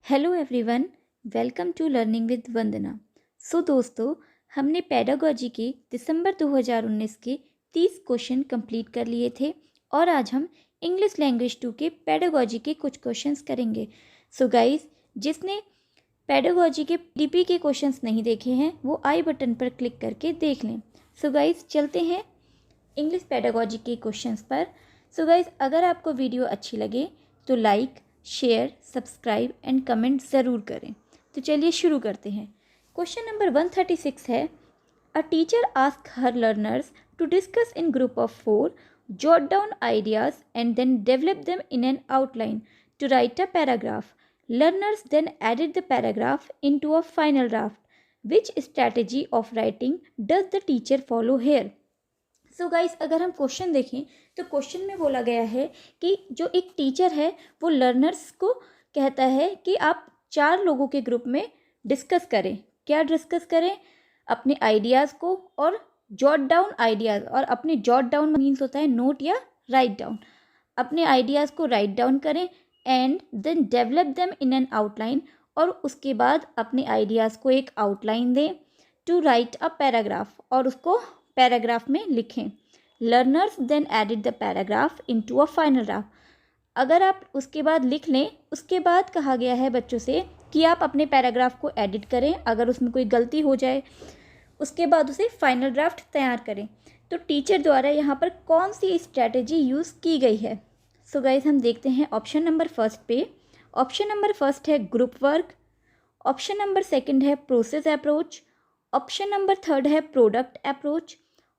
Hello everyone, welcome to learning with Vandana. दोस्तों, हमने pedagogy के दिसंबर 2019 के 30 क्वेश्चन कंप्लीट कर लिए थे और आज हम इंग्लिश लैंग्वेज 2 के पेडागोजी के कुछ क्वेश्चंस करेंगे। गाइस, जिसने पेडागोजी के डीपी के क्वेश्चंस नहीं देखे हैं वो आई बटन पर क्लिक करके देख लें। गाइस, चलते हैं इंग्लिश पेडागोजी के क्वेश्चंस पर। गाइस, अगर आपको वीडियो अच्छी लगे तो like, share, subscribe and comment ज़रूर करें। तो चलिए शुरू करते हैं। क्वेश्चन नंबर 136 है, a teacher ask her learners to discuss in group of 4, jot down ideas and then develop them in an outline to write a paragraph. Learners then added the paragraph into a final draft. Which strategy of writing does the teacher follow here? Guys, अगर हम question देखें तो question में बोला गया है कि जो एक टीचर है वो लर्नर्स को कहता है कि आप 4 लोगों के ग्रुप में डिस्कस करें। क्या डिस्कस करें? अपने आइडियाज़ को और जॉट डाउन आइडियाज़। और अपने जॉट डाउन मीन्स होता है नोट या राइट डाउन। अपने आइडियाज़ को राइट डाउन करें and then develop them in an outline, और उसके बाद अपने आइडियाज़ को एक आउटलाइन दें। टू राइट अ पैराग्राफ, और उसको पैराग्राफ में लिखें। Learners then edited the paragraph into a final draft. अगर आप उसके बाद लिख लें, उसके बाद कहा गया है बच्चों से कि आप अपने पैराग्राफ को एडिट करें अगर उसमें कोई गलती हो जाए, उसके बाद उसे फाइनल ड्राफ्ट तैयार करें। तो टीचर द्वारा यहाँ पर कौन सी स्ट्रैटेजी यूज़ की गई है? गाइस, हम देखते हैं ऑप्शन नंबर फर्स्ट पे। ऑप्शन नंबर फर्स्ट है group work, option number second है process approach, option number third है product approach,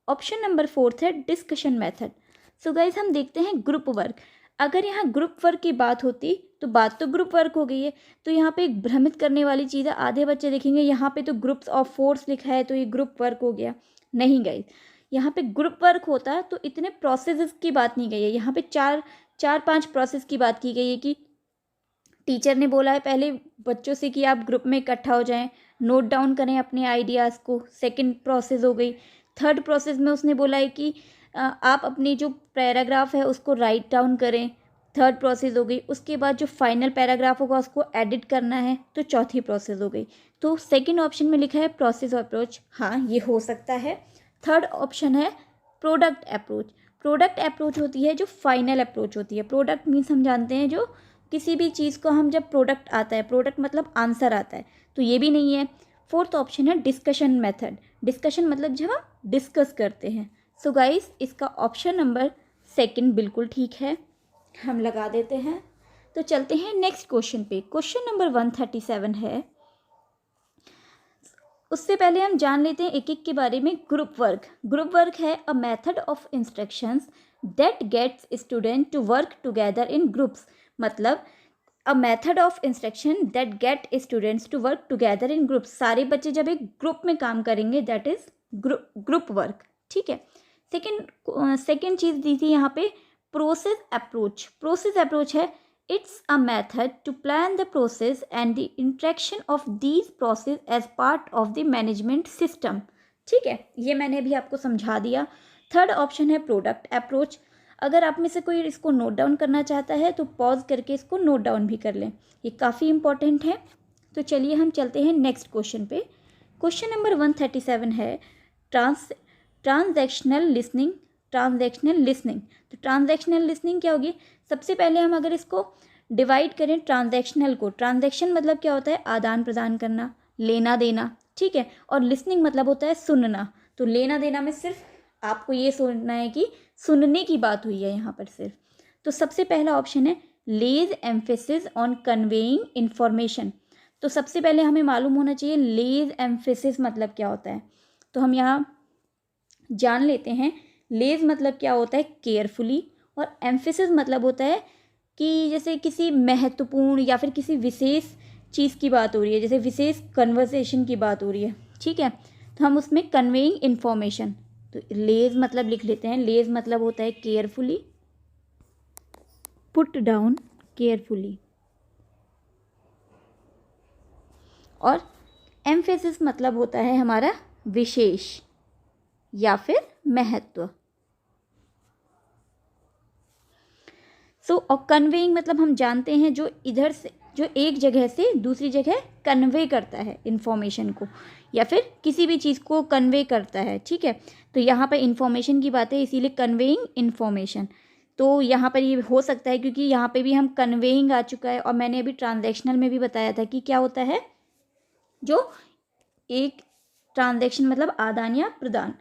option number fourth है डिस्कशन मेथड। गाइस, हम देखते हैं ग्रुप वर्क। अगर यहाँ ग्रुप वर्क की बात होती तो बात तो ग्रुप वर्क हो गई है, तो यहाँ पे एक भ्रमित करने वाली चीज़ है। आधे बच्चे देखेंगे यहाँ पे तो ग्रुप्स ऑफ 4 लिखा है तो ये ग्रुप वर्क हो गया। नहीं गाइस, यहाँ पे ग्रुप वर्क होता तो इतने प्रोसेस की बात नहीं गई है। यहाँ पे 4-5 प्रोसेस की बात की गई है कि टीचर ने बोला है पहले बच्चों से कि आप ग्रुप में इकट्ठा हो जाएं, नोट डाउन करें अपने आइडियाज़ को। सेकंड प्रोसेस हो गई। थर्ड प्रोसेस में उसने बोला है कि आप अपनी जो पैराग्राफ है उसको राइट डाउन करें। थर्ड प्रोसेस हो गई। उसके बाद जो फाइनल पैराग्राफ होगा उसको एडिट करना है, तो चौथी प्रोसेस हो गई। तो सेकंड ऑप्शन में लिखा है प्रोसेस अप्रोच। हाँ, ये हो सकता है। थर्ड ऑप्शन है प्रोडक्ट अप्रोच। प्रोडक्ट अप्रोच होती है जो फाइनल अप्रोच होती है। प्रोडक्ट मीन्स हम जानते हैं जो किसी भी चीज़ को हम जब प्रोडक्ट आता है, प्रोडक्ट मतलब आंसर आता है, तो ये भी नहीं है। फोर्थ ऑप्शन है डिस्कशन मेथड। डिस्कशन मतलब जब हम डिस्कस करते हैं। गाइस, इसका ऑप्शन नंबर सेकंड बिल्कुल ठीक है, हम लगा देते हैं। तो चलते हैं नेक्स्ट क्वेश्चन पे। क्वेश्चन नंबर 137 है। उससे पहले हम जान लेते हैं एक एक के बारे में। Group work. ग्रुप वर्क है a method of instructions that gets student to work together in groups. मतलब a method of instruction that get students to work together in group. सारे बच्चे जब एक ग्रुप में काम करेंगे, दैट इज ग्रुप वर्क। ठीक है। सेकेंड चीज़ दी थी यहाँ पे प्रोसेस अप्रोच। प्रोसेस अप्रोच है it's a method to plan the process and the interaction of these process as part of the management system. ठीक है, ये मैंने भी आपको समझा दिया। थर्ड ऑप्शन है प्रोडक्ट अप्रोच। अगर आप में से कोई इसको नोट डाउन करना चाहता है तो पॉज करके इसको नोट डाउन भी कर लें, ये काफ़ी इंपॉर्टेंट है। तो चलिए हम चलते हैं नेक्स्ट क्वेश्चन पे। क्वेश्चन नंबर 137 है ट्रांजैक्शनल लिसनिंग। ट्रांजैक्शनल लिसनिंग, तो ट्रांजैक्शनल लिसनिंग क्या होगी? सबसे पहले हम अगर इसको डिवाइड करें ट्रांजैक्शनल को, ट्रांजैक्शन मतलब क्या होता है? आदान प्रदान करना, लेना देना। ठीक है। और लिसनिंग मतलब होता है सुनना। तो लेना देना में सिर्फ आपको ये सुनना है कि सुनने की बात हुई है यहाँ पर सिर्फ। तो सबसे पहला ऑप्शन है lays emphasis on conveying information. तो सबसे पहले हमें मालूम होना चाहिए लेज एम्फेसिस मतलब क्या होता है। तो हम यहाँ जान लेते हैं। लेज मतलब क्या होता है? केयरफुली। और एम्फेसिस मतलब होता है कि जैसे किसी महत्वपूर्ण या फिर किसी विशेष चीज़ की बात हो रही है, जैसे विशेष कन्वर्सेशन की बात हो रही है। ठीक है, तो हम उसमें कन्वेइंग इंफॉर्मेशन, तो लेज मतलब लिख लेते हैं। लेज मतलब होता है केयरफुली, पुट डाउन केयरफुली। और एम्फेसिस मतलब होता है हमारा विशेष या फिर महत्व। और कन्वेइंग मतलब हम जानते हैं जो इधर से जो एक जगह से दूसरी जगह कन्वे करता है इन्फॉर्मेशन को, या फिर किसी भी चीज़ को कन्वे करता है, ठीक है। तो यहाँ पर इन्फॉर्मेशन की बात है, इसीलिए कन्वेइंग इन्फॉर्मेशन। तो यहाँ पर ये हो सकता है क्योंकि यहाँ पे भी हम कन्वेइंग आ चुका है, और मैंने अभी ट्रांजैक्शनल में भी बताया था कि क्या होता है, जो एक ट्रांजैक्शन मतलब आदान या प्रदान।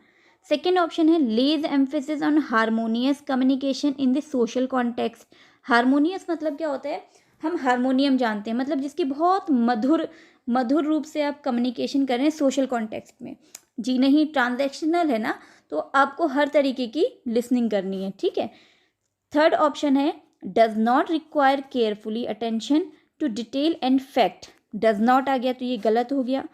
सेकेंड ऑप्शन है lays emphasis on harmonious communication in the social context. Harmonious मतलब क्या होता है, हम हारमोनियम जानते हैं, मतलब जिसकी बहुत मधुर रूप से आप कम्युनिकेशन कर रहे हैं सोशल कॉन्टेक्स्ट में। जी नहीं, ट्रांजैक्शनल है ना, तो आपको हर तरीके की लिसनिंग करनी है, ठीक है। थर्ड ऑप्शन है does not require carefully attention to detail and fact. Does not आ गया तो ये गलत हो गया।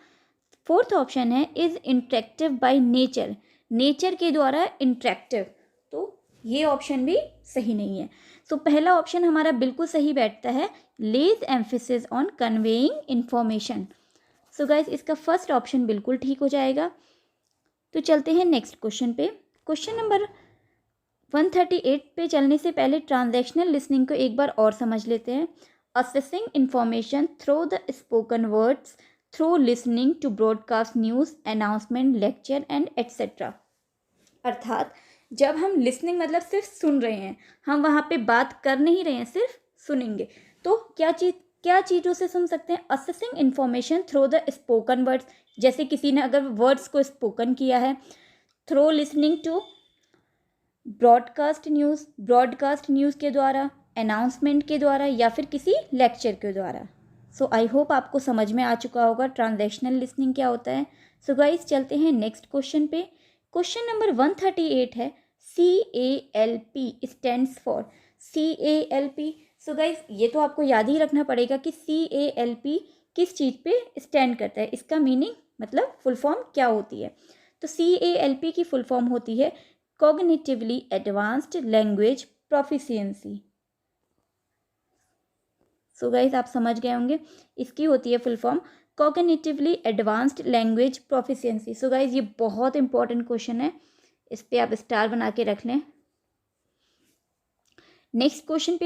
फोर्थ ऑप्शन है is interactive by nature, nature के द्वारा इंटरेक्टिव, तो ये ऑप्शन भी सही नहीं है। तो पहला ऑप्शन हमारा बिल्कुल सही बैठता है, lays emphasis on conveying information. So guys, इसका फर्स्ट ऑप्शन बिल्कुल ठीक हो जाएगा। तो चलते हैं नेक्स्ट क्वेश्चन पे। क्वेश्चन नंबर 138 पे चलने से पहले ट्रांजैक्शनल लिसनिंग को एक बार और समझ लेते हैं। Assessing information through the spoken words through listening to broadcast news announcement lecture and etcetera. अर्थात जब हम लिसनिंग मतलब सिर्फ सुन रहे हैं, हम वहाँ पे बात कर नहीं रहे हैं, सिर्फ सुनेंगे, तो क्या चीज़ों से सुन सकते हैं। Assessing information through the spoken words, जैसे किसी ने अगर वर्ड्स को स्पोकन किया है। Through listening to broadcast news के द्वारा, अनाउंसमेंट के द्वारा, या फिर किसी लेक्चर के द्वारा। सो आई होप आपको समझ में आ चुका होगा ट्रांजैक्शनल लिसनिंग क्या होता है। सो गाइस, चलते हैं नेक्स्ट क्वेश्चन पे। क्वेश्चन नंबर 138 है CALP stands for. CALP, so guys ये तो आपको याद ही रखना पड़ेगा कि CALP किस चीज़ पे स्टैंड करता है, इसका मीनिंग मतलब फुल फॉर्म क्या होती है। तो CALP की फुल फॉर्म होती है cognitively advanced language proficiency. So guys, आप समझ गए होंगे, इसकी होती है full form cognitively advanced language proficiency. So guys, ये बहुत इंपॉर्टेंट क्वेश्चन है, इस पर आप स्टार बना के रख लें। नेक्स्ट क्वेश्चन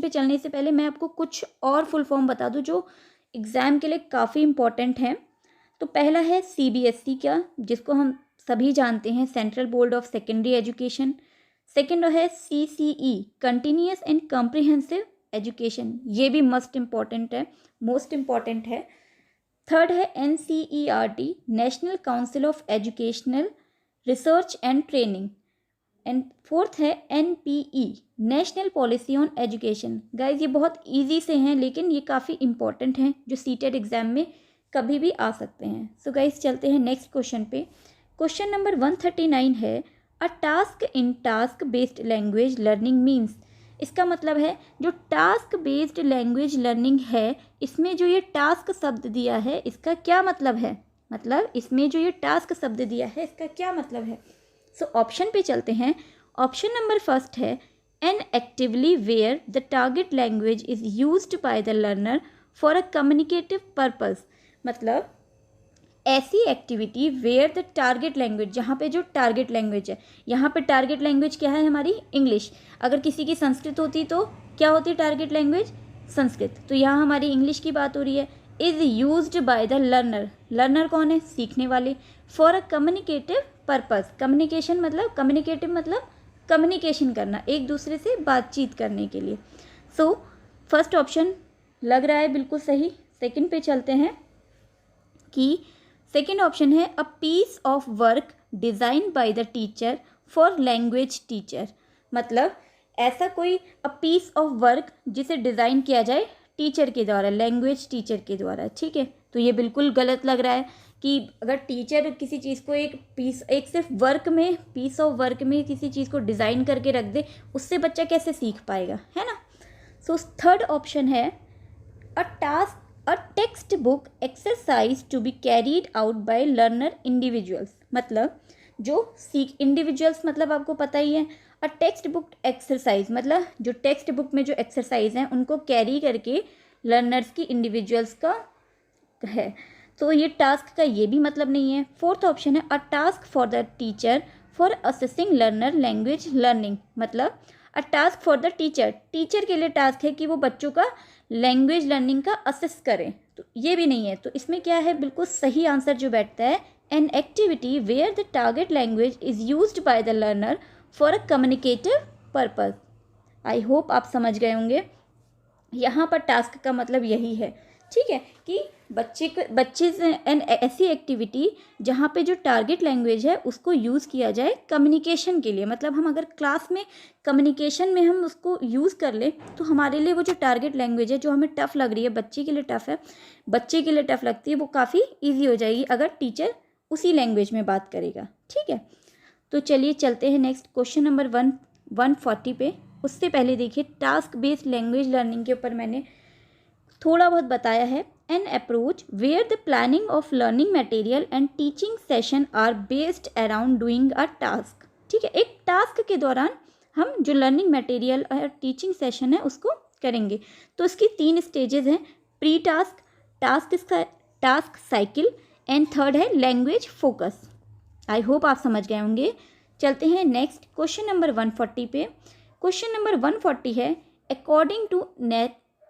पे चलने से पहले मैं आपको कुछ और फुल फॉर्म बता दूं जो एग्ज़ाम के लिए काफ़ी इंपॉर्टेंट हैं। तो पहला है CBSE का, जिसको हम सभी जानते हैं, central board of secondary education. Second है CCE continuous and comprehensive education, ये भी मोस्ट इम्पॉर्टेंट है। थर्ड है NCERT national council of educational research and training. And fourth है NPE national policy on education. Guys ये बहुत इजी से हैं, लेकिन ये काफ़ी इंपॉर्टेंट हैं, जो सीटेट एग्जाम में कभी भी आ सकते हैं। सो गाइज, चलते हैं नेक्स्ट क्वेश्चन पे। क्वेश्चन नंबर 139 है a task in task based language learning means. इसका मतलब है जो टास्क बेस्ड लैंग्वेज लर्निंग है, इसमें जो ये टास्क शब्द दिया है इसका क्या मतलब है, मतलब इसमें जो ये टास्क शब्द दिया है इसका क्या मतलब है। सो ऑप्शन पे चलते हैं। ऑप्शन नंबर फर्स्ट है an actively where the target language is used by the learner for a communicative purpose. मतलब ऐसी activity where the target language, जहाँ पे जो टारगेट लैंग्वेज है, यहाँ पे टारगेट लैंग्वेज क्या है हमारी, इंग्लिश। अगर किसी की संस्कृत होती तो क्या होती टारगेट लैंग्वेज, संस्कृत। तो यहाँ हमारी इंग्लिश की बात हो रही है। Is used by the learner, learner कौन है, सीखने वाले। For a communicative purpose, communicative मतलब कम्युनिकेशन करना, एक दूसरे से बातचीत करने के लिए। सो फर्स्ट ऑप्शन लग रहा है बिल्कुल सही। सेकंड पे चलते हैं कि सेकेंड ऑप्शन है a piece of work design by the teacher for language teacher. मतलब ऐसा कोई अ पीस ऑफ वर्क जिसे डिज़ाइन किया जाए टीचर के द्वारा, लैंग्वेज टीचर के द्वारा, ठीक है। तो ये बिल्कुल गलत लग रहा है कि अगर टीचर किसी चीज़ को एक सिर्फ वर्क में, पीस ऑफ वर्क में किसी चीज़ को डिज़ाइन करके रख दे, उससे बच्चा कैसे सीख पाएगा, है ना। सो थर्ड ऑप्शन है a textbook exercise to be carried out by learner individuals. मतलब जो इंडिविजुअल्स मतलब आपको पता ही है। अ टेक्स्ट बुक एक्सरसाइज मतलब जो टेक्स्ट बुक में जो एक्सरसाइज हैं उनको कैरी करके लर्नर्स की, इंडिविजुअल्स का है। तो ये टास्क का ये भी मतलब नहीं है। फोर्थ ऑप्शन है a task for the teacher for assessing learner language learning. मतलब a task for the teacher, teacher के लिए टास्क है कि वो बच्चों का लैंग्वेज लर्निंग का असेस करें, तो ये भी नहीं है। तो इसमें क्या है, बिल्कुल सही आंसर जो बैठता है, an activity where the target language is used by the learner for a communicative purpose. I hope आप समझ गए होंगे। यहाँ पर टास्क का मतलब यही है, ठीक है, कि बच्चे से एन ऐसी एक्टिविटी जहाँ पे जो टारगेट लैंग्वेज है उसको यूज़ किया जाए कम्युनिकेशन के लिए। मतलब हम अगर क्लास में कम्युनिकेशन में हम उसको यूज़ कर लें तो हमारे लिए वो जो टारगेट लैंग्वेज है जो हमें टफ़ लग रही है, बच्चे के लिए टफ़ है, बच्चे के लिए टफ़ लगती है, वो काफ़ी ईजी हो जाएगी अगर टीचर उसी लैंग्वेज में बात करेगा, ठीक है। तो चलिए चलते हैं नेक्स्ट क्वेश्चन नंबर 140 पे। उससे पहले देखिए टास्क बेस्ड लैंग्वेज लर्निंग के ऊपर मैंने थोड़ा बहुत बताया है। An approach where the planning of learning material and teaching session are based around doing a task, ठीक है। एक टास्क के दौरान हम जो लर्निंग मटेरियल और टीचिंग सेशन है उसको करेंगे। तो इसकी 3 स्टेजेस हैं, pre task, task cycle and third है लैंग्वेज फोकस। आई होप आप समझ गए होंगे। चलते हैं नेक्स्ट क्वेश्चन नंबर 140 पे। क्वेश्चन नंबर 140 है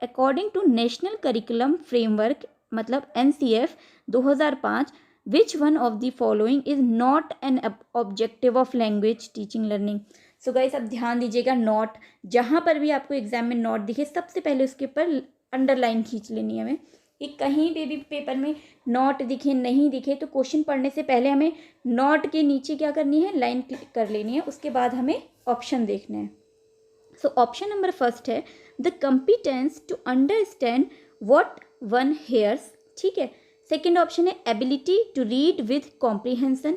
according to national curriculum framework मतलब NCF 2005 which one of the following is not an objective of language teaching learning. So guys अब ध्यान दीजिएगा, नॉट जहाँ पर भी आपको एग्जाम में नॉट दिखे सबसे पहले उसके ऊपर अंडरलाइन खींच लेनी है हमें, कि कहीं पे भी पेपर में नॉट दिखे नहीं दिखे तो क्वेश्चन पढ़ने से पहले हमें नॉट के नीचे क्या करनी है, लाइन क्लिक कर लेनी है, उसके बाद हमें ऑप्शन देखना है। सो ऑप्शन नंबर फर्स्ट है the competence to understand what one hears, ठीक है। सेकेंड ऑप्शन है ability to read with comprehension.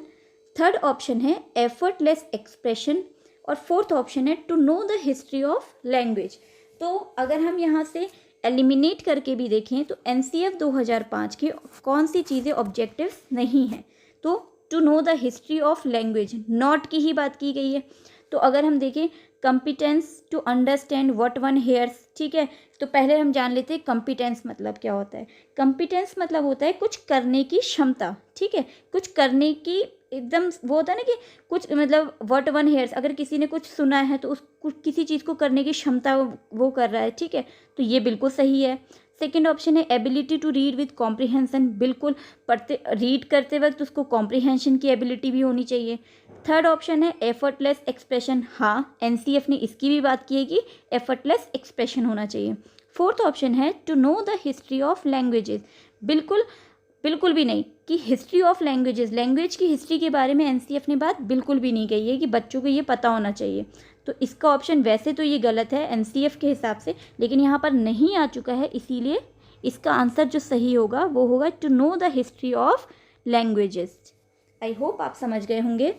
Third option है एफर्टलेस एक्सप्रेशन। और फोर्थ ऑप्शन है to know the history of language. तो अगर हम यहाँ से एलिमिनेट करके भी देखें तो NCF 2005 की कौन सी चीज़ें ऑब्जेक्टिव्स नहीं हैं, तो to know the history of language not की ही बात की गई है। तो अगर हम देखें competence to understand what one hears, ठीक है, तो पहले हम जान लेते हैं कम्पिटेंस मतलब क्या होता है। कम्पिटेंस मतलब होता है कुछ करने की क्षमता, ठीक है, कुछ करने की एकदम वो होता है ना कि कुछ मतलब व्हाट वन हेयर्स, अगर किसी ने कुछ सुना है तो उस किसी चीज़ को करने की क्षमता वो कर रहा है, ठीक है, तो ये बिल्कुल सही है। सेकेंड ऑप्शन है ability to read with comprehension, बिल्कुल पढ़ते रीड करते वक्त उसको कॉम्प्रीहेंशन की एबिलिटी भी होनी चाहिए। थर्ड ऑप्शन है एफर्टलेस एक्सप्रेशन, हाँ NCF ने इसकी भी बात की है कि एफर्टलेस एक्सप्रेशन होना चाहिए। फोर्थ ऑप्शन है to know the history of languages, बिल्कुल भी नहीं कि हिस्ट्री ऑफ लैंग्वेजेस, लैंग्वेज की हिस्ट्री के बारे में NCF ने बात बिल्कुल भी नहीं कही है कि बच्चों को ये पता होना चाहिए। तो इसका ऑप्शन वैसे तो ये गलत है NCF के हिसाब से, लेकिन यहाँ पर नहीं आ चुका है, इसीलिए इसका आंसर जो सही होगा वो होगा to know the history of languages. I hope आप समझ गए होंगे।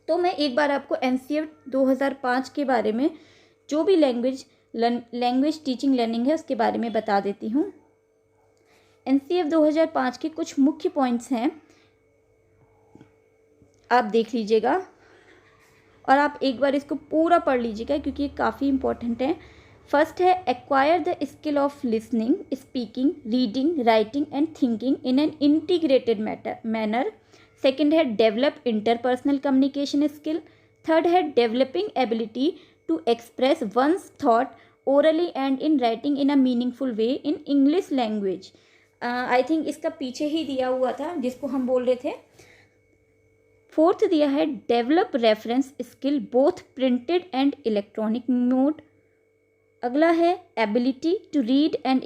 तो मैं एक बार आपको NCF 2005 के बारे में जो भी लैंग्वेज टीचिंग लर्निंग है उसके बारे में बता देती हूँ। NCF 2005 के कुछ मुख्य पॉइंट्स हैं, आप देख लीजिएगा और आप एक बार इसको पूरा पढ़ लीजिएगा क्योंकि ये काफ़ी इंपॉर्टेंट है। फर्स्ट है acquire the skill of listening, speaking, reading, writing and thinking in an integrated manner. Second है develop interpersonal communication skill. Third है developing ability to express one's thought orally and in writing in a meaningful way in English language. I think इसका पीछे ही दिया हुआ था जिसको हम बोल रहे थे। फोर्थ दिया है develop reference skill both printed and electronic mode. अगला है ability to read and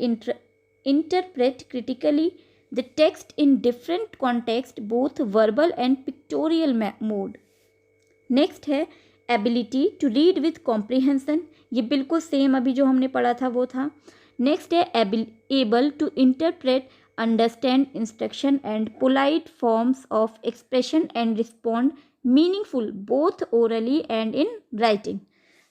interpret critically the text in different context both verbal and pictorial mode. Next है ability to read with comprehension, ये बिल्कुल same अभी जो हमने पढ़ा था वो था। नेक्स्ट है able to interpret, understand instruction and polite forms of expression and respond meaningful both orally and in writing.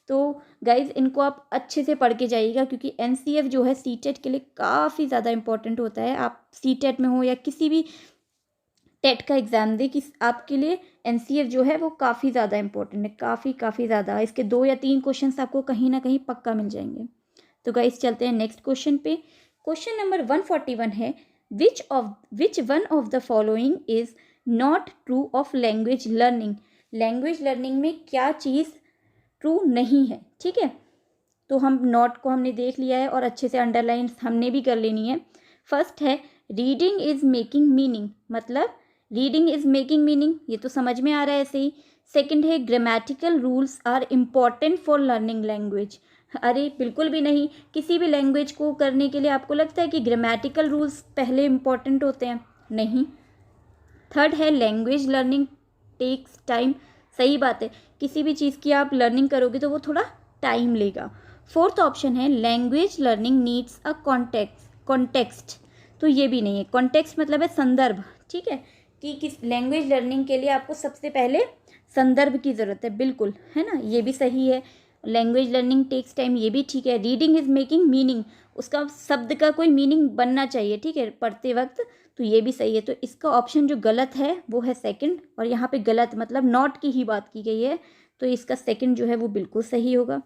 तो गाइज इनको आप अच्छे से पढ़ के जाइएगा क्योंकि NCF जो है CTET के लिए काफ़ी ज़्यादा इंपॉर्टेंट होता है। आप CTET में हो या किसी भी टेट का एग्ज़ाम दे कि आपके लिए NCF जो है वो काफ़ी ज़्यादा इंपॉर्टेंट है, काफ़ी ज़्यादा। इसके 2 या 3 क्वेश्चन आपको कहीं ना कहीं पक्का मिल जाएंगे। तो गाइस चलते हैं नेक्स्ट क्वेश्चन पे। क्वेश्चन नंबर 141 है विच one of the following is not true of language learning. Language learning में क्या चीज़ ट्रू नहीं है, ठीक है। तो हम नोट को हमने देख लिया है और अच्छे से अंडरलाइन हमने भी कर लेनी है। फर्स्ट है रीडिंग इज़ मेकिंग मीनिंग, मतलब रीडिंग इज़ मेकिंग मीनिंग, ये तो समझ में आ रहा है ऐसे ही। सेकंड है grammatical rules are important for learning language, अरे बिल्कुल भी नहीं। किसी भी लैंग्वेज को करने के लिए आपको लगता है कि ग्रामेटिकल रूल्स पहले इम्पॉर्टेंट होते हैं? नहीं। थर्ड है लैंग्वेज लर्निंग टेक्स टाइम, सही बात है, किसी भी चीज़ की आप लर्निंग करोगे तो वो थोड़ा टाइम लेगा। फोर्थ ऑप्शन है language learning needs a context, तो ये भी नहीं है। कॉन्टेक्स्ट मतलब है संदर्भ, ठीक है, कि किस लैंग्वेज लर्निंग के लिए आपको सबसे पहले संदर्भ की ज़रूरत है, बिल्कुल, है ना, ये भी सही है। लैंग्वेज लर्निंग टेक्स टाइम, ये भी ठीक है। रीडिंग इज़ मेकिंग मीनिंग, उसका शब्द का कोई मीनिंग बनना चाहिए, ठीक है, पढ़ते वक्त, तो ये भी सही है। तो इसका ऑप्शन जो गलत है वो है सेकंड, और यहाँ पे गलत मतलब नॉट की ही बात की गई है, तो इसका सेकंड जो है वो बिल्कुल सही होगा।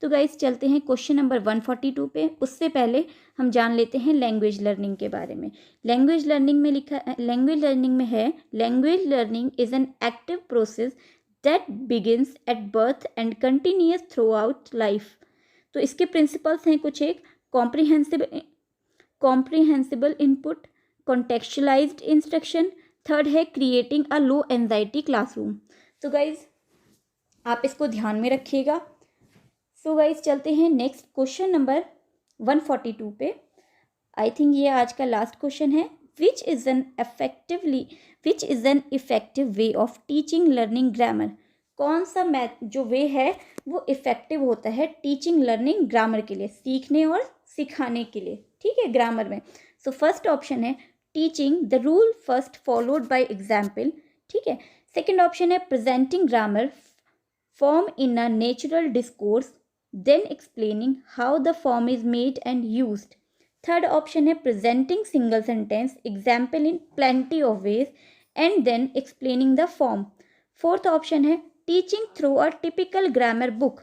तो गाइस चलते हैं क्वेश्चन नंबर 142 पे। उससे पहले हम जान लेते हैं लैंग्वेज लर्निंग के बारे में। लैंग्वेज लर्निंग में लिखा, लैंग्वेज लर्निंग में है language learning is an active process that begins at birth and continuous through out life. तो इसके प्रिंसिपल्स हैं कुछ एक, कॉम्प्रिहेंसिबल इनपुट, कॉन्टेक्चुअलाइज्ड इंस्ट्रक्शन, थर्ड है creating a low anxiety classroom. तो गाइज आप इसको ध्यान में रखिएगा। सो गाइज चलते हैं नेक्स्ट क्वेश्चन नंबर 142 पे। आई थिंक ये आज का लास्ट क्वेश्चन है। Which is an effective way of teaching learning grammar, कौन सा मैथ जो वे है वो इफेक्टिव होता है टीचिंग लर्निंग ग्रामर के लिए, सीखने और सिखाने के लिए, ठीक है, ग्रामर में। सो फर्स्ट ऑप्शन है teaching the rule first followed by example, ठीक है। सेकेंड ऑप्शन है presenting grammar form in a natural discourse then explaining how the form is made and used. Third option है presenting single sentence example in plenty of ways and then explaining the form. Fourth option है teaching through a typical grammar book.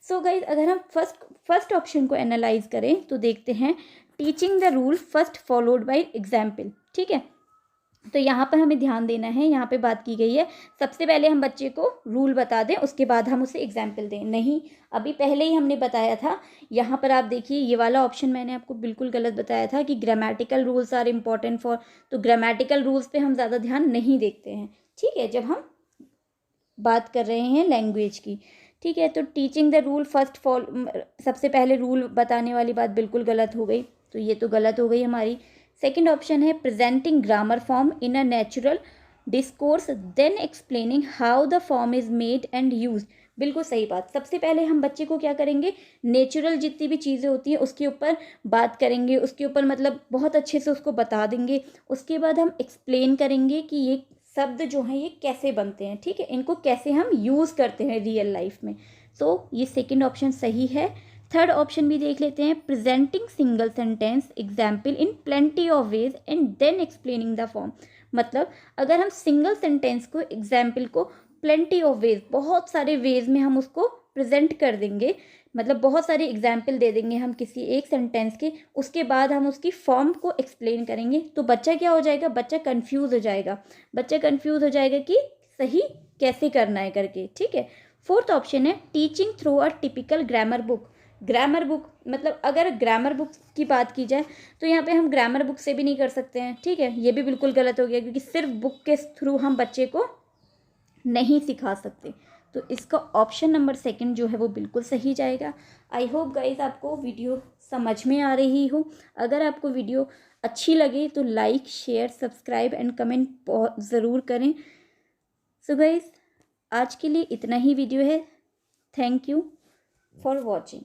So guys अगर हम first option को analyse करें तो देखते हैं teaching the rule first followed by example, ठीक है। तो यहाँ पर हमें ध्यान देना है, यहाँ पे बात की गई है सबसे पहले हम बच्चे को रूल बता दें उसके बाद हम उसे एग्जाम्पल दें, नहीं, अभी पहले ही हमने बताया था। यहाँ पर आप देखिए ये वाला ऑप्शन मैंने आपको बिल्कुल गलत बताया था कि grammatical rules are important for, तो ग्रामेटिकल रूल्स पे हम ज़्यादा ध्यान नहीं देखते हैं, ठीक है, जब हम बात कर रहे हैं लैंग्वेज की, ठीक है। तो टीचिंग द रूल फर्स्ट सबसे पहले रूल बताने वाली बात बिल्कुल गलत हो गई, तो ये तो गलत हो गई हमारी। सेकेंड ऑप्शन है presenting grammar form in a natural discourse then explaining how the form is made and use, बिल्कुल सही बात। सबसे पहले हम बच्चे को क्या करेंगे, नेचुरल जितनी भी चीज़ें होती हैं उसके ऊपर बात करेंगे, उसके ऊपर मतलब बहुत अच्छे से उसको बता देंगे। उसके बाद हम एक्सप्लेन करेंगे कि ये शब्द जो हैं ये कैसे बनते हैं, ठीक है, इनको कैसे हम यूज़ करते हैं रियल लाइफ में। तो ये सेकंड ऑप्शन सही है। थर्ड ऑप्शन भी देख लेते हैं presenting single sentence example in plenty of ways and then explaining the form, मतलब अगर हम सिंगल सेंटेंस को एग्जाम्पल को प्लेंटी ऑफ वेज, बहुत सारे वेज में हम उसको प्रेजेंट कर देंगे, मतलब बहुत सारे एग्जाम्पल दे देंगे हम किसी एक सेंटेंस के, उसके बाद हम उसकी फॉर्म को एक्सप्लेन करेंगे, तो बच्चा क्या हो जाएगा, बच्चा कंफ्यूज हो जाएगा, बच्चा कंफ्यूज हो जाएगा कि सही कैसे करना है करके, ठीक है। फोर्थ ऑप्शन है teaching through a typical grammar book. Grammar book मतलब अगर ग्रामर बुक की बात की जाए तो यहाँ पे हम ग्रामर बुक से भी नहीं कर सकते हैं, ठीक है, ये भी बिल्कुल गलत हो गया क्योंकि सिर्फ बुक के थ्रू हम बच्चे को नहीं सिखा सकते। तो इसका ऑप्शन नंबर सेकंड जो है वो बिल्कुल सही जाएगा। आई होप गाइज आपको वीडियो समझ में आ रही हो। अगर आपको वीडियो अच्छी लगे तो like share subscribe and comment ज़रूर करें। सो गाइज आज के लिए इतना ही वीडियो है। Thank you for watching.